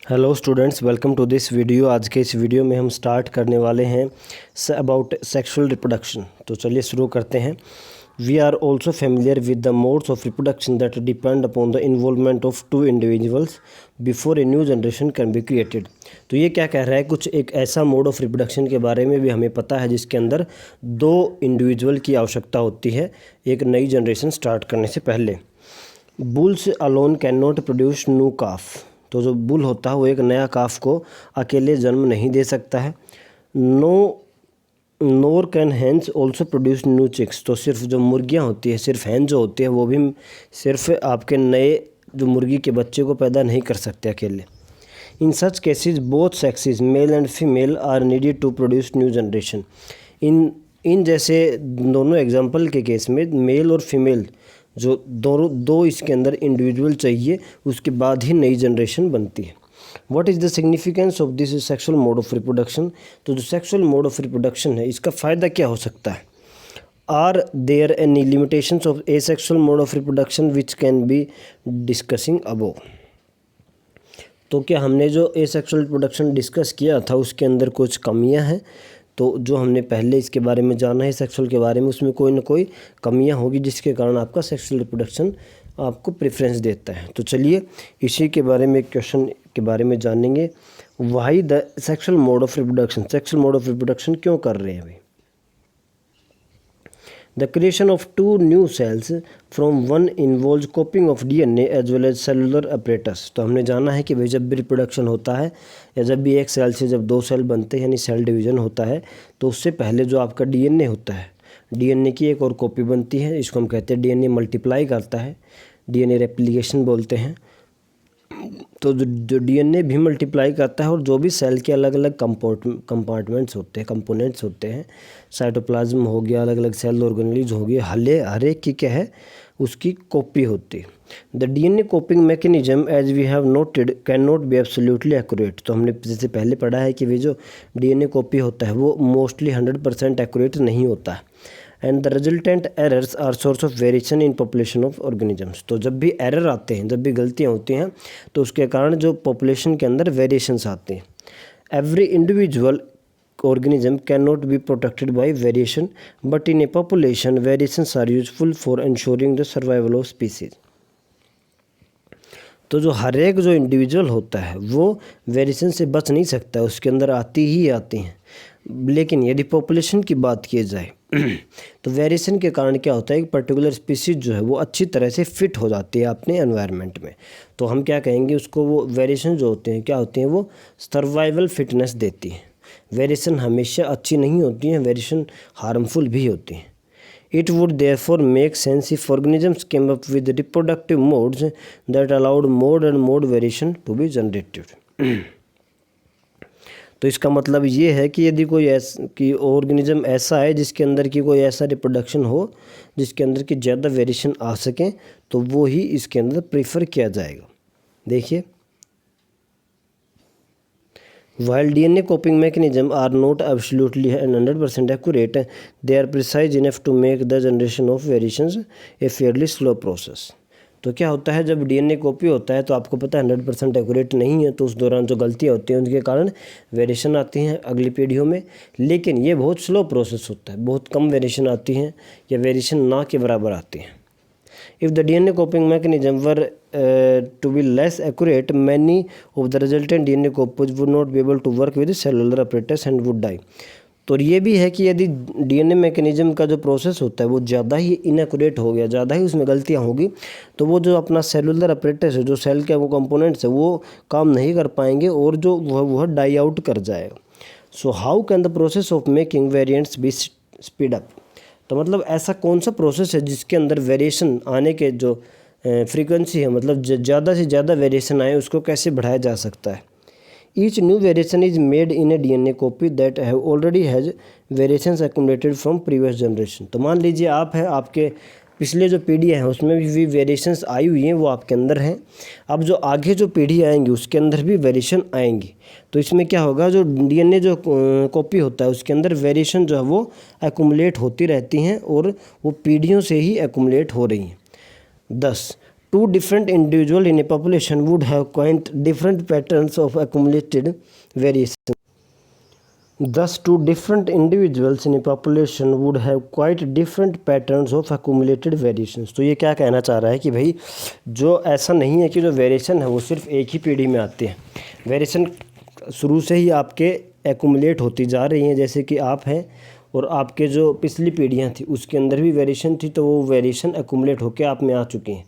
Hello students, welcome to this video. आज के इस वीडियो में हम स्टार्ट करने वाले हैं अबाउट सेक्सुअल रिप्रोडक्शन। तो चलिए शुरू करते हैं। We are also familiar with the modes of reproduction that depend upon the involvement of two individuals before a new generation can be created. तो ये क्या कह रहा है, कुछ एक ऐसा मोड ऑफ रिप्रोडक्शन के बारे में भी हमें पता है जिसके अंदर दो इंडिविजुअल की आवश्यकता होती है एक नई जनरेशन स्टार्ट करने से पहले। Bulls alone can not produce new calf. तो जो बुल होता है वो एक नया काफ को अकेले जन्म नहीं दे सकता है। Nor can hens also produce new chicks. तो सिर्फ जो मुर्गियां होती है, सिर्फ हैन जो होती है, वो भी सिर्फ आपके नए जो मुर्गी के बच्चे को पैदा नहीं कर सकते अकेले। In such cases both sexes male and female are needed to produce new generation. इन जैसे दोनों एग्जाम्पल के केस में मेल और फीमेल जो दो इसके अंदर इंडिविजुअल चाहिए, उसके बाद ही नई जनरेशन बनती है। What is the significance of this sexual mode of reproduction. तो जो सेक्सुअल मोड ऑफ रिप्रोडक्शन है, इसका फ़ायदा क्या हो सकता है। Are there any limitations of a sexual mode of reproduction which can be discussing above. तो क्या हमने जो ए सेक्सुअल रिप्रोडक्शन डिस्कस किया था उसके अंदर कुछ कमियां हैं। तो जो हमने पहले इसके बारे में जाना है सेक्सुअल के बारे में, उसमें कोई ना कोई कमियां होगी जिसके कारण आपका सेक्सुअल रिप्रोडक्शन आपको प्रेफरेंस देता है। तो चलिए इसी के बारे में, क्वेश्चन के बारे में जानेंगे। Why the sexual mode of reproduction, sexual mode of reproduction क्यों कर रहे हैं अभी। The creation of two new cells from one involves copying of DNA as well as cellular apparatus। तो हमने जाना है कि भाई जब भी रिप्रोडक्शन होता है या जब भी एक सेल से जब दो सेल बनते हैं यानी सेल डिवीज़न होता है, तो उससे पहले जो आपका डीएनए होता है, डीएनए की एक और कॉपी बनती है। इसको हम कहते हैं डीएनए मल्टीप्लाई करता है, डीएनए रेप्लिकेशन बोलते हैं। तो जो डीएनए भी मल्टीप्लाई करता है और जो भी सेल के अलग अलग कंपार्टमेंट्स होते हैं, कंपोनेंट्स होते हैं, साइटोप्लाज्म हो गया, अलग अलग सेल ऑर्गेनेल्स हो गए, हर एक की क्या है, उसकी कॉपी होती है। The DNA copying mechanism as we have noted can not be absolutely accurate. तो हमने जैसे पहले पढ़ा है कि वे जो डीएनए कॉपी होता है वो मोस्टली 100% एक्यूरेट नहीं होता है। And the resultant errors are source of variation in population of organisms. तो जब भी एरर आते हैं, जब भी गलतियाँ होती हैं, तो उसके कारण जो पॉपुलेशन के अंदर वेरिएशंस आते हैं। Every individual organism cannot be protected by variation, but in a population variations are useful for ensuring the survival of species। तो जो हर एक जो इंडिविजुअल होता है वो वेरिएशन से बच नहीं सकता, उसके अंदर आती ही आती हैं। लेकिन यदि पॉपुलेशन की बात की जाए तो वेरिएशन के कारण क्या होता है, एक पर्टिकुलर स्पीसीज जो है वो अच्छी तरह से फिट हो जाती है अपने एनवायरनमेंट में। तो हम क्या कहेंगे उसको, वो वेरिएशन जो होते हैं क्या होती हैं, वो सर्वाइवल फिटनेस देती हैं। वेरिएशन हमेशा अच्छी नहीं होती हैं, वेरिएशन हार्मफुल भी होती हैं। It would therefore make sense if organisms came up with reproductive modes that allowed more and more variation to be generated। तो इसका मतलब ये है कि यदि कोई कि ऑर्गेनिज्म ऐसा है जिसके अंदर की कोई ऐसा रिप्रोडक्शन हो जिसके अंदर की ज़्यादा वेरिएशन आ सकें, तो वो ही इसके अंदर प्रीफर किया जाएगा। देखिए, while DNA coping mechanisms are not absolutely 100% accurate, they are precise enough to make the generation of variations a fairly slow process। तो क्या होता है, जब डीएनए कॉपी होता है तो आपको पता है 100% एक्यूरेट नहीं है, तो उस दौरान जो गलतियाँ होती हैं उनके कारण वेरिएशन आती हैं अगली पीढ़ियों में। लेकिन ये बहुत स्लो प्रोसेस होता है, बहुत कम वेरिएशन आती हैं या वेरिएशन ना के बराबर आती हैं। If the DNA coping mechanism were to be less accurate, many of the resultant DNA copies would not be able to work with the cellular apparatus and would die। तो ये भी है कि यदि डीएनए मैकेनिज्म का जो process होता है वो ज़्यादा ही इनएक्यूरेट हो गया, ज़्यादा ही उसमें गलतियाँ होगी, तो वो जो अपना सेलुलर अपरेटस है, जो सेल के वो कंपोनेंट्स है, वो काम नहीं कर पाएंगे और जो वह डाई आउट कर जाएगा। So how can the process of making variants be speed up. तो मतलब ऐसा कौन सा प्रोसेस है जिसके अंदर वेरिएशन आने के जो फ्रीक्वेंसी है, मतलब ज़्यादा से ज़्यादा वेरिएशन आए, उसको कैसे बढ़ाया जा सकता है। Each new variation is made in A DNA copy that have already has variations accumulated from previous generation. तो मान लीजिए आप हैं, आपके पिछले जो पीढ़ियाँ हैं उसमें भी वेरिएशंस आई हुई हैं, वो आपके अंदर हैं। अब जो आगे जो पीढ़ी आएंगी उसके अंदर भी वेरिएशन आएंगी। तो इसमें क्या होगा, जो डीएनए जो कॉपी होता है उसके अंदर वेरिएशन जो है वो एक्यूमुलेट होती रहती हैं और वो पीढ़ियों से ही एक्यूमुलेट हो रही हैं। 10 two different individual in a population would have quite different patterns of accumulated variation. Thus, two different individuals in a population would have quite different patterns of accumulated variations. तो ये क्या कहना चाह रहा है कि भाई जो ऐसा नहीं है कि जो वेरिएशन है वो सिर्फ एक ही पीढ़ी में आते हैं, वेरिएशन शुरू से ही आपके एक्यूमुलेट होती जा रही हैं। जैसे कि आप हैं और आपके जो पिछली पीढ़ियां थी उसके अंदर भी वेरिएशन थी, तो वो वेरिएशन एक्यूमुलेट होकर आप में आ चुके हैं।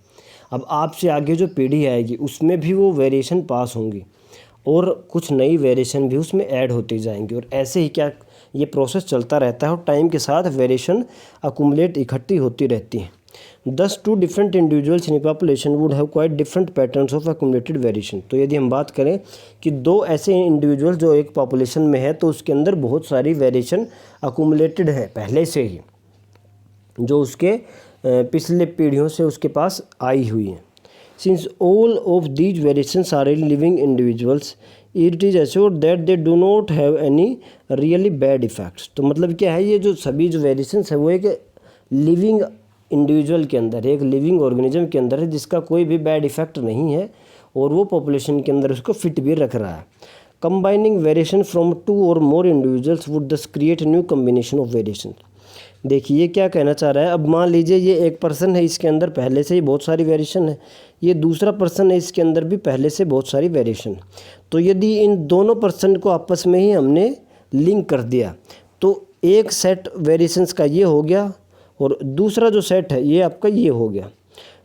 अब आपसे आगे जो पीढ़ी आएगी उसमें भी वो वेरिएशन पास होंगी और कुछ नई वेरिएशन भी उसमें ऐड होती जाएंगी, और ऐसे ही क्या ये प्रोसेस चलता रहता है और टाइम के साथ वेरिएशन अक्यूमुलेट इकट्ठी होती रहती हैं। Thus, two different individuals in a population would have quite different patterns of accumulated variation. तो यदि हम बात करें कि दो ऐसे इंडिविजुअल जो एक पॉपुलेशन में है तो उसके अंदर बहुत सारी वेरिएशन अक्यूमुलेटेड है पहले से ही, जो उसके पिछले पीढ़ियों से उसके पास आई हुई हैं। Since all of these variations are in living individuals, it is assured that they do not have any really bad effects. तो मतलब क्या है, ये जो सभी जो वेरिएशंस है वो एक लिविंग इंडिविजुअल के अंदर है, एक लिविंग ऑर्गेनिज्म के अंदर है जिसका कोई भी बैड इफेक्ट नहीं है और वो पॉपुलेशन के अंदर उसको फिट भी रख रहा है। कंबाइनिंग वेरिएशन फ्रॉम टू और मोर इंडिविजुअल्स वुड दस create new combination of variation. देखिए क्या कहना चाह रहा है, अब मान लीजिए ये एक पर्सन है, इसके अंदर पहले से ही बहुत सारी वेरिएशन है, ये दूसरा पर्सन है, इसके अंदर भी पहले से बहुत सारी वेरिएशन। तो यदि इन दोनों पर्सन को आपस में ही हमने लिंक कर दिया तो एक सेट वेरिएशंस का ये हो गया और दूसरा जो सेट है ये आपका ये हो गया।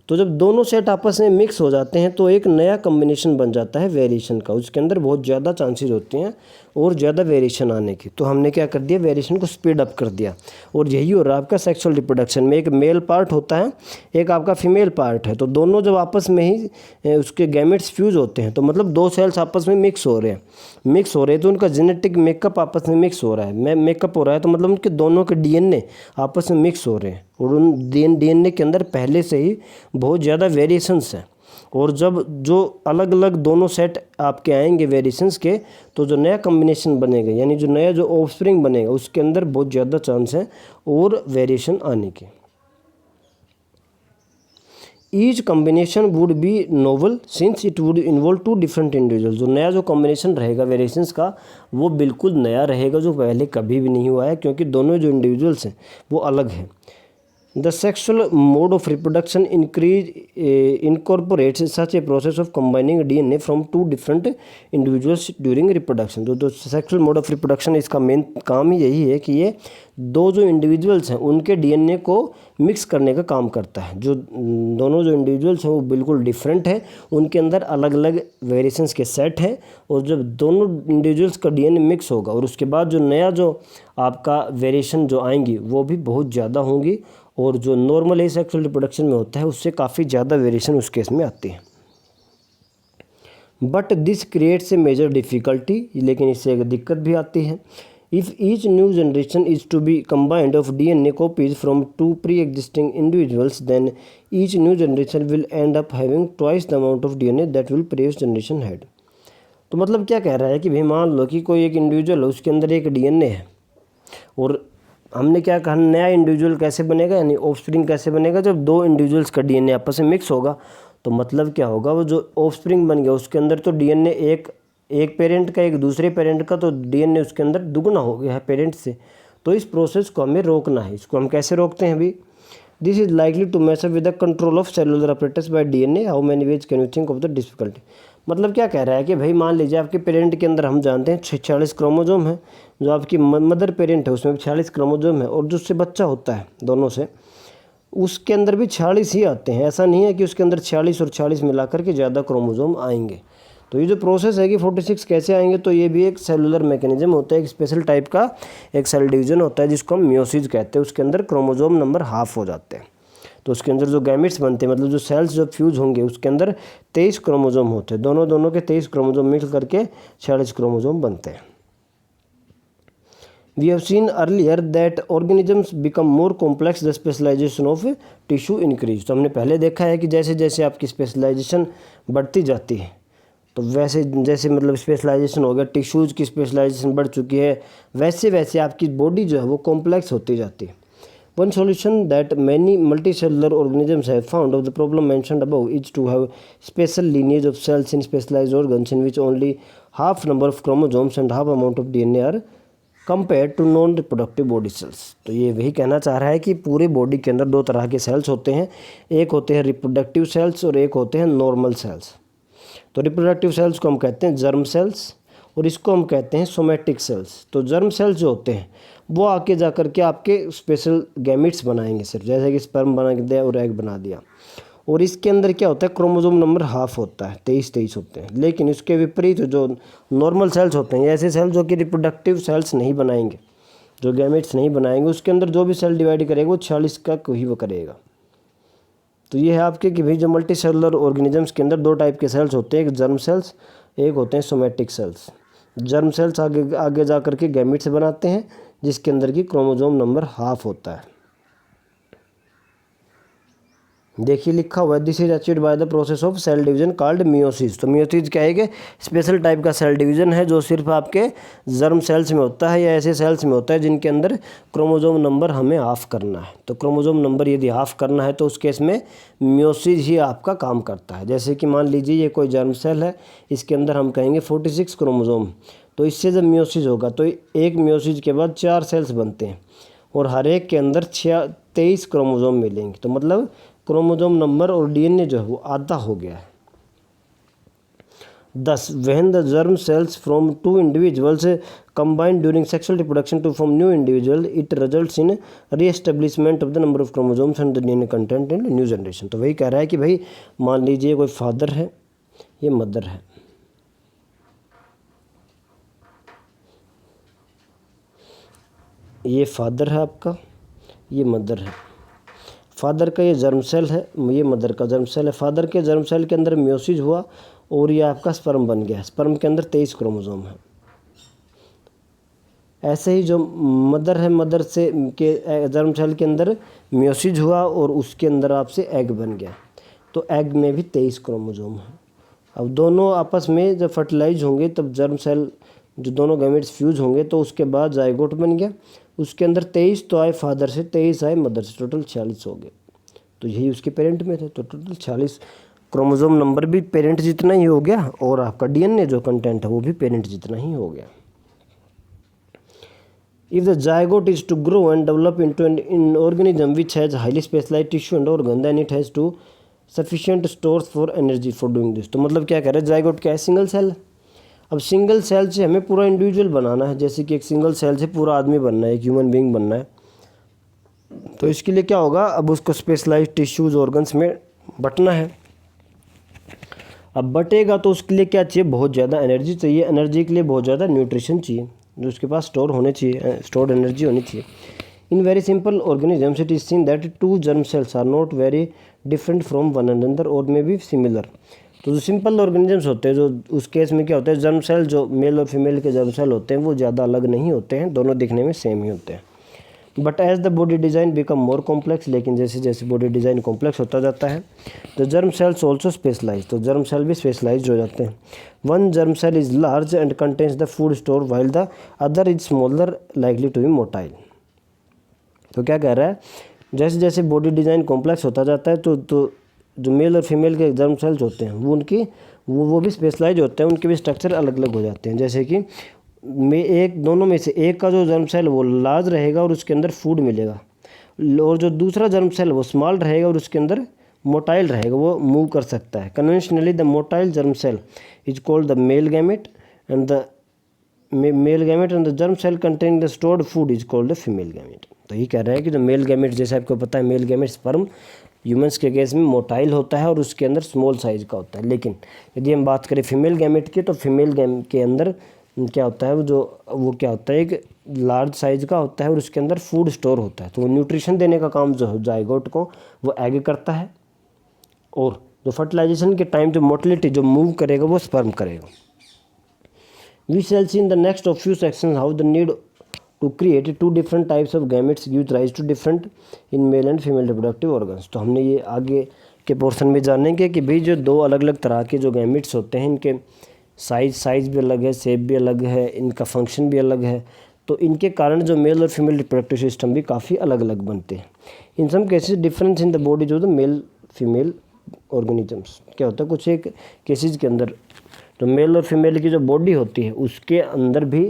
तो जब दोनों सेट आपस में मिक्स हो जाते हैं तो एक नया कम्बिनेशन बन जाता है वेरिएशन का, उसके अंदर बहुत ज़्यादा चांसेस होते हैं और ज़्यादा वेरिएशन आने की। तो हमने क्या कर दिया, वेरिएशन को स्पीड अप कर दिया। और यही हो रहा है आपका सेक्सुअल रिप्रोडक्शन में, एक मेल पार्ट होता है एक आपका फीमेल पार्ट है, तो दोनों जब आपस में ही उसके गैमेट्स फ्यूज होते हैं तो मतलब दो सेल्स आपस में मिक्स हो रहे हैं तो उनका जेनेटिक मेकअप आपस में मिक्स हो रहा है, मेकअप हो रहा है तो मतलब उनके दोनों के डीएनए आपस में मिक्स हो रहे हैं और उन डीएनए के अंदर पहले से ही बहुत ज़्यादा वेरिएशंस हैं। और जब जो अलग अलग दोनों सेट आपके आएंगे वेरिएशंस के, तो जो नया कम्बिनेशन बनेगा यानी जो नया जो ऑफस्प्रिंग बनेगा उसके अंदर बहुत ज़्यादा चांस है और वेरिएशन आने के। Each combination would be novel since it would involve two different individual. जो नया जो कॉम्बिनेशन रहेगा वेरिएशंस का वो बिल्कुल नया रहेगा, जो पहले कभी भी नहीं हुआ है, क्योंकि दोनों जो इंडिविजुअल्स हैं वो अलग हैं। The sexual mode of reproduction incorporates such a process of combining DNA from two different individuals during reproduction. तो सेक्सुअल मोड ऑफ रिप्रोडक्शन इसका मेन काम ही यही है कि ये दो जो इंडिविजुअल्स हैं उनके डीएनए को मिक्स करने का काम करता है। जो दोनों जो इंडिविजुअल्स हैं वो बिल्कुल डिफरेंट है, उनके अंदर अलग अलग वेरिएशंस के सेट हैं, और जब दोनों इंडिविजुअल्स का डीएनए मिक्स होगा और उसके बाद जो नया जो आपका वेरिएशन जो आएंगी वो भी बहुत ज़्यादा होंगी, और जो नॉर्मल ए सेक्सुअल रिप्रोडक्शन में होता है उससे काफ़ी ज़्यादा वेरिएशन उस केस में आती है। But this creates a major difficulty, लेकिन इससे एक दिक्कत भी आती है। If each new generation is to be combined of DNA copies from two pre existing individuals, then each new generation will end up having twice the amount of DNA that will previous generation had. तो मतलब क्या कह रहा है कि भाई मान लो कि कोई एक इंडिविजुअल है, उसके अंदर एक डीएनए है, और हमने क्या कहा, नया इंडिविजुअल कैसे बनेगा यानी ऑफस्प्रिंग कैसे बनेगा, जब दो इंडिविजुअल्स का डीएनए आपस में मिक्स होगा। तो मतलब क्या होगा, वो जो ऑफस्प्रिंग बन गया उसके अंदर तो डीएनए एक पेरेंट का एक दूसरे पेरेंट का, तो डीएनए उसके अंदर दुगना हो गया है पेरेंट से। तो इस प्रोसेस को हमें रोकना है। इसको हम कैसे रोकते हैं अभी, this is likely to match up with the control of cellular apparatus by DNA, how many ways can you think of the difficulty. मतलब क्या कह रहा है कि भाई मान लीजिए आपके पेरेंट के अंदर हम जानते हैं 46 क्रोमोजोम है, जो आपकी मदर पेरेंट है उसमें भी 46 क्रोमोजोम है, और जो उससे बच्चा होता है दोनों से उसके अंदर भी 46 ही आते हैं। ऐसा नहीं है कि उसके अंदर 46 और 40 मिलाकर के ज़्यादा क्रोमोजोम आएंगे। तो ये जो प्रोसेस है कि 46 कैसे आएंगे, तो ये भी एक सेलुलर मैकेनिज्म होता है, एक स्पेशल टाइप का एक सेल डिवीजन होता है जिसको हम मियोसिस कहते हैं। उसके अंदर क्रोमोजोम नंबर हाफ हो जाते हैं, तो उसके अंदर जो गैमेट्स बनते हैं, मतलब जो सेल्स जब फ्यूज होंगे उसके अंदर 23 क्रोमोजोम होते हैं, दोनों के 23 क्रोमोजोम मिल करके 46 क्रोमोजोम बनते हैं। We have seen earlier that organisms become more complex, the specialization of tissue increase। तो हमने पहले देखा है कि जैसे जैसे आपकी स्पेशलाइजेशन बढ़ती जाती है, तो वैसे जैसे मतलब स्पेशलाइजेशन हो गया, टिश्यूज़ की स्पेशलाइजेशन बढ़ चुकी है, वैसे वैसे आपकी बॉडी जो है वो कॉम्प्लेक्स होती जाती है। One solution that many multicellular organisms have found of the problem mentioned above is to have special lineage of cells in specialized organs in which only half number of chromosomes and half amount of DNA are compared to non reproductive body cells. तो ये वही कहना चाह रहा है कि पूरे body के अंदर दो तरह के सेल्स होते हैं, एक होते हैं रिप्रोडक्टिव सेल्स और एक होते हैं नॉर्मल सेल्स। तो रिप्रोडक्टिव सेल्स को हम कहते हैं जर्म सेल्स और इसको हम कहते हैं सोमेटिक सेल्स। तो जर्म सेल्स जो होते हैं वो आके जा कर के आपके स्पेशल गैमिट्स बनाएंगे, सिर्फ जैसे कि स्पर्म बना दिया और एग बना दिया। और इसके अंदर क्या होता है, क्रोमोसोम नंबर हाफ होता है, 23 होते हैं। लेकिन इसके विपरीत जो नॉर्मल सेल्स होते हैं, ऐसे सेल्स जो कि रिप्रोडक्टिव सेल्स नहीं बनाएंगे, जो गैमेट्स नहीं बनाएंगे, उसके अंदर जो भी सेल डिवाइड करेगा वो 46 का ही वो करेगा। तो ये है आपके कि भाई जो मल्टी सेलुलर ऑर्गेनिजम्स के अंदर दो टाइप के सेल्स होते हैं, एक जर्म सेल्स, एक होते हैं सोमेटिक सेल्स। जर्म सेल्स आगे जा कर के गैमेट्स बनाते हैं जिसके अंदर की क्रोमोसोम नंबर हाफ होता है। देखिए लिखा हुआ है, this is achieved by the process of cell division called meiosis. तो मियोसिस क्या है कि स्पेशल टाइप का सेल डिवीजन है जो सिर्फ आपके जर्म सेल्स में होता है या ऐसे सेल्स में होता है जिनके अंदर क्रोमोसोम नंबर हमें हाफ करना है। तो क्रोमोसोम नंबर यदि हाफ करना है तो उस केस में मियोसिस ही आपका काम करता है। जैसे कि मान लीजिए ये कोई जर्म सेल है, इसके अंदर हम कहेंगे 46 क्रोमोसोम, तो इससे जब मियोसिस होगा तो एक मियोसिस के बाद 4 सेल्स बनते हैं और हर एक के अंदर 23 क्रोमोसोम मिलेंगे। तो मतलब क्रोमोसोम नंबर और डीएनए जो है वो आधा हो गया है। 10 when the germ sales from 2 individuals combined during sexual reproduction to form new individual, it results in re-establishment of the number of chromosomes and the DNA content in new generation। तो वही कह रहा है कि भाई मान लीजिए कोई फादर है, ये मदर है, ये फादर है आपका, ये मदर है। फादर का ये जर्म सेल है, ये मदर का जर्म सेल है। फादर के जर्म सेल के अंदर मियोसिस हुआ और ये आपका स्पर्म बन गया। स्पर्म के अंदर 23 क्रोमोसोम है। ऐसे ही जो मदर है, मदर से के जर्म सेल के अंदर मियोसिस हुआ और उसके अंदर आपसे एग बन गया, तो एग में भी 23 क्रोमोसोम है। अब दोनों आपस में जब फर्टिलाइज होंगे तब जर्म सेल जो दोनों गैमेट्स फ्यूज होंगे तो उसके बाद जाइगोट बन गया, उसके अंदर 23 तो आए फादर से, 23 आए मदर से, टोटल 46 हो गए। तो यही उसके पेरेंट में थे, तो टोटल 40 क्रोमोसोम नंबर भी पेरेंट जितना ही हो गया और आपका डीएनए जो कंटेंट है वो भी पेरेंट जितना ही हो गया। If the zygote is to grow and develop into an organism which has highly specialized tissue and organ, then it has to sufficient stores for energy for doing this। तो मतलब क्या कह रहे हैं, जाइगोट क्या है, सिंगल सेल। अब single cell से हमें पूरा इंडिविजुअल बनाना है, जैसे कि एक सिंगल सेल से पूरा आदमी बनना है, एक ह्यूमन बीइंग बनना है। तो इसके लिए क्या होगा, अब उसको स्पेशलाइज्ड टिश्यूज ऑर्गन्स में बटना है। अब बटेगा तो उसके लिए क्या चाहिए, बहुत ज़्यादा एनर्जी चाहिए। एनर्जी के लिए बहुत ज़्यादा न्यूट्रिशन चाहिए जो उसके पास स्टोर होने चाहिए, स्टोर्ड एनर्जी होनी चाहिए। In very simple organisms it is seen that 2 germ cells are not very different from one another और मे बी सिमिलर। तो जो सिंपल ऑर्गेनिजम्स होते हैं, जो उस केस में क्या होता है, जर्म सेल जो मेल और फीमेल के जर्म सेल होते हैं वो ज़्यादा अलग नहीं होते हैं, दोनों दिखने में सेम ही होते हैं। But as the body design become more complex, लेकिन जैसे जैसे बॉडी डिज़ाइन कॉम्प्लेक्स होता जाता है the germ cells also specialise, तो जर्म सेल भी स्पेशलाइज हो जाते हैं। One germ cell is large and contains the food store while the other is smaller likely to be motile. तो क्या कह रहा है, जैसे जैसे बॉडी डिज़ाइन कॉम्प्लेक्स होता जाता है तो जो मेल और फीमेल के जर्म सेल्स होते हैं वो उनकी वो भी स्पेशलाइज होते हैं, उनके भी स्ट्रक्चर अलग अलग हो जाते हैं। जैसे कि दोनों में से एक का जो जर्म सेल वो लार्ज रहेगा और उसके अंदर फूड मिलेगा, और जो दूसरा जर्म सेल वो स्मॉल रहेगा और उसके अंदर मोटाइल रहेगा, वो मूव कर सकता है। Conventionally the motile germ cell is called the male gamete and the germ cell containing the stored food is called the female gamete. तो ये कह रहा है कि जो मेल गैमेट, जैसे आपको पता है मेल गैमेट स्पर्म ह्यूमंस के केस में मोटाइल होता है और उसके अंदर स्मॉल साइज का होता है। लेकिन यदि हम बात करें फीमेल गैमेट की, तो फीमेल गैमेट के अंदर क्या होता है, वो क्या होता है, एक लार्ज साइज का होता है और उसके अंदर फूड स्टोर होता है। तो वो न्यूट्रिशन देने का काम जो है जाइगोट को वो एग करता है, और जो फर्टिलाइजेशन के टाइम जो मोटिलिटी जो मूव करेगा वो स्पर्म करेगा। We shall see in the next of few sections how the need to create 2 different types of gametes gives rise to different in male and female reproductive organs. तो हमने ये आगे के portion में जानेंगे कि भाई जो 2 अलग अलग तरह के जो गैमेट्स होते हैं, इनके साइज भी अलग है, शेप भी अलग है, इनका फंक्शन भी अलग है। तो इनके कारण जो मेल और फीमेल रिप्रोडक्टिव सिस्टम भी काफ़ी अलग अलग बनते हैं। In some cases difference in the body जो द मेल फीमेल ऑर्गेनिजम्स, क्या होता है कुछ एक केसेस के अंदर तो मेल और फीमेल की जो बॉडी होती है उसके अंदर भी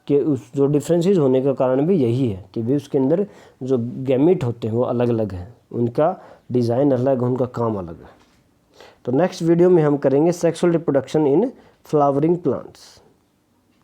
कि उस जो डिफरेंसेस होने का कारण भी यही है कि भी उसके अंदर जो गैमीट होते हैं वो अलग अलग हैं, उनका डिज़ाइन अलग है, उनका काम अलग है। तो नेक्स्ट वीडियो में हम करेंगे sexual reproduction in flowering plants.